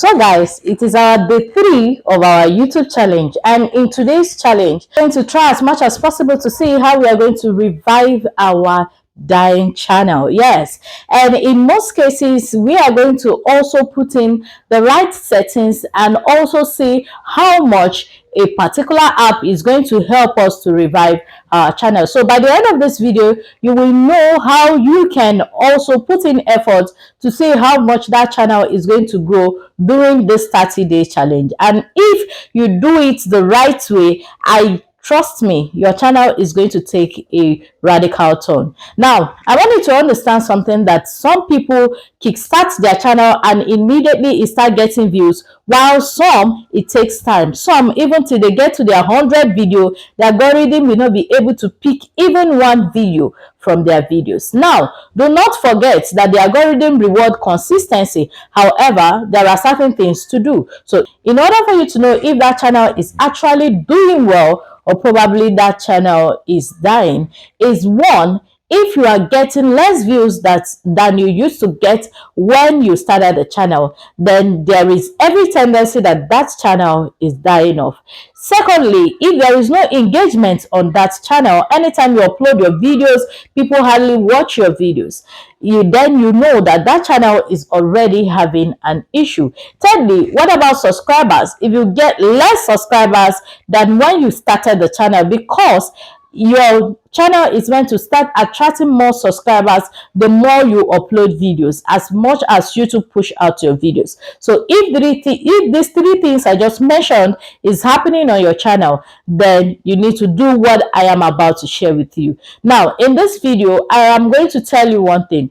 So guys, it is our day 3 of our YouTube challenge, and in today's challenge, we're going to try as much as possible to see how we are going to revive our dying channel. Yes, and in most cases we are going to also put in the right settings and also see how much a particular app is going to help us to revive our channel. So by the end of this video, you will know how you can also put in effort to see how much that channel is going to grow during this 30-day challenge. And if you do it the right way, I trust me, your channel is going to take a radical turn. Now, I want you to understand something, that some people kickstart their channel and immediately start getting views, while some, it takes time. Some, even till they get to their 100 video, the algorithm will not be able to pick even one video from their videos. Now, do not forget that the algorithm reward consistency. However, there are certain things to do. So in order for you to know if that channel is actually doing well or probably that channel is dying, is one, if you are getting less views than you used to get when you started the channel, then there is every tendency that that channel is dying off. Secondly, if there is no engagement on that channel, anytime you upload your videos, people hardly watch your videos, then you know that that channel is already having an issue. Thirdly, what about subscribers? If you get less subscribers than when you started the channel, because your channel is meant to start attracting more subscribers the more you upload videos, as much as YouTube push out your videos. So if these three things I just mentioned is happening on your channel, then you need to do what I am about to share with you. Now, in this video, I am going to tell you one thing.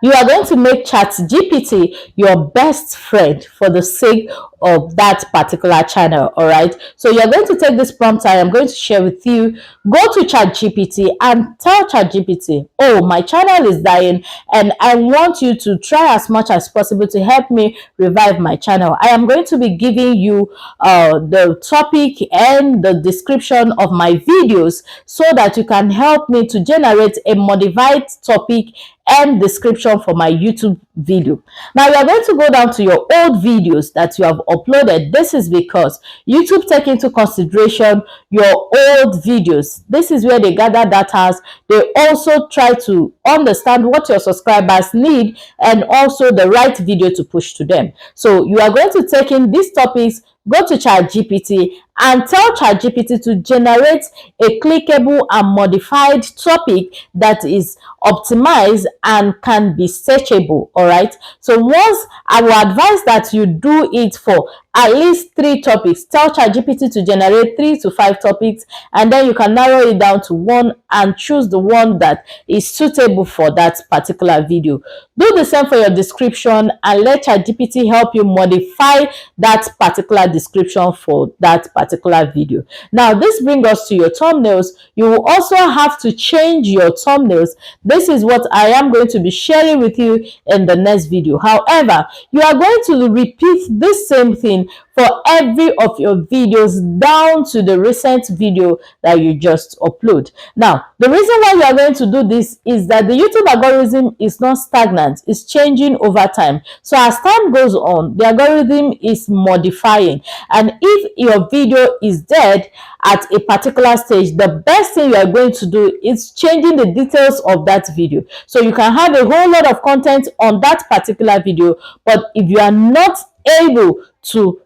You are going to make ChatGPT your best friend for the sake of that particular channel. All right, so you're going to take this prompt I am going to share with you, go to ChatGPT and tell ChatGPT, oh, my channel is dying and I want you to try as much as possible to help me revive my channel. I am going to be giving you the topic and the description of my videos so that you can help me to generate a modified topic and description for my YouTube video. Now you are going to go down to your old videos that you have uploaded. This is because YouTube take into consideration your old videos. This is where they gather data. They also try to understand what your subscribers need and also the right video to push to them. So you are going to take in these topics, go to ChatGPT and tell ChatGPT to generate a clickable and modified topic that is optimized and can be searchable. All right, so once, I will advise that you do it for at least 3 topics. Tell ChatGPT to generate 3 to 5 topics, and then you can narrow it down to one and choose the one that is suitable for that particular video. Do the same for your description and let ChatGPT help you modify that particular description for that particular video. Now, this brings us to your thumbnails. You will also have to change your thumbnails. This is what I am going to be sharing with you in the next video. However, you are going to repeat this same thing for every of your videos down to the recent video that you just upload. Now, the reason why you are going to do this is that the YouTube algorithm is not stagnant, it's changing over time. So as time goes on, the algorithm is modifying, and if your video is dead at a particular stage, the best thing you are going to do is changing the details of that video. So you can have a whole lot of content on that particular video, but if you are not able to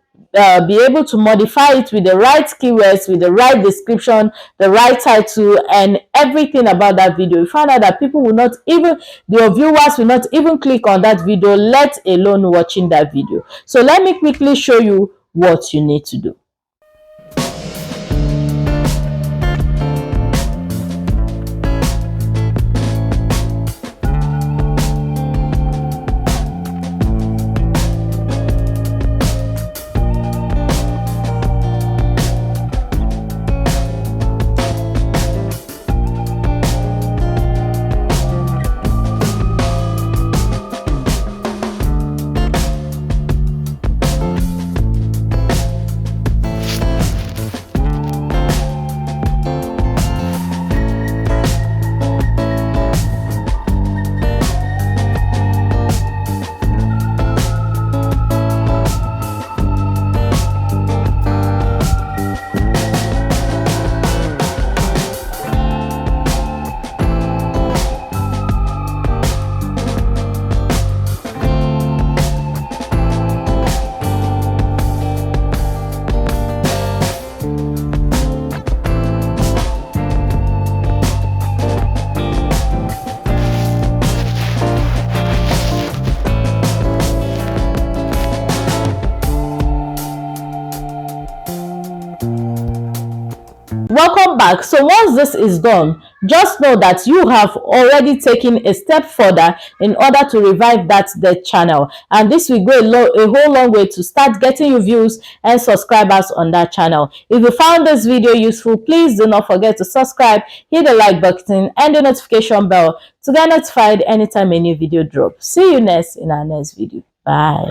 be able to modify it with the right keywords, with the right description, the right title, and everything about that video, you find out that people will not even, your viewers will not even click on that video, let alone watching that video. So let me quickly show you what you need to do. Welcome back. So once this is done, just know that you have already taken a step further in order to revive that dead channel, and this will go a whole long way to start getting you views and subscribers on that channel. If you found this video useful, please do not forget to subscribe, hit the like button and the notification bell to get notified anytime a new video drops. See you next in our next video. Bye.